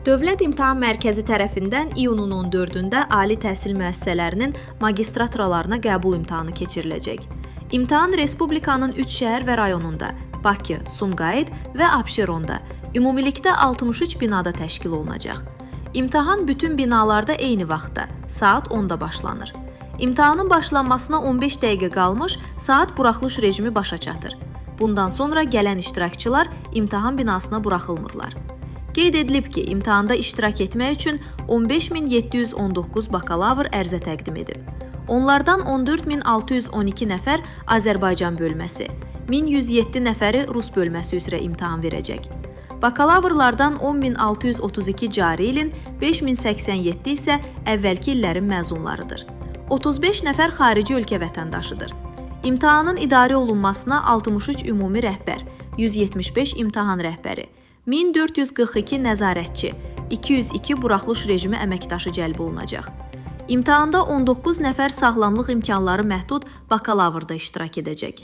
Dövlət İmtahan Mərkəzi tərəfindən iyunun 14-də ali təhsil müəssisələrinin magistraturalarına qəbul imtahanı keçiriləcək. İmtahan Respublikanın 3 şəhər və rayonunda, Bakı, Sumqayıt və Abşeronda, ümumilikdə 63 binada təşkil olunacaq. İmtahan bütün binalarda eyni vaxtda, saat 10-da başlanır. İmtahanın başlanmasına 15 dəqiqə qalmış, saat buraxılış rejimi başa çatır. Bundan sonra gələn iştirakçılar imtahan binasına buraxılmırlar. Qeyd edilib ki, imtahanda iştirak etmək üçün 15.719 bakalavr ərizə təqdim edib. Onlardan 14.612 nəfər Azərbaycan bölməsi, 1107 nəfəri Rus bölməsi üzrə imtahan verəcək. Bakalavrlardan 10.632 cari ilin, 5.087 isə əvvəlki illərin məzunlarıdır. 35 nəfər xarici ölkə vətəndaşıdır. İmtahanın idarə olunmasına 63 ümumi rəhbər, 175 imtahan rəhbəri, 1442 nəzarətçi, 202 buraxılış rejimi əməkdaşı cəlb olunacaq. İmtahanda 19 nəfər sağlamlıq imkanları məhdud bakalavrda iştirak edəcək.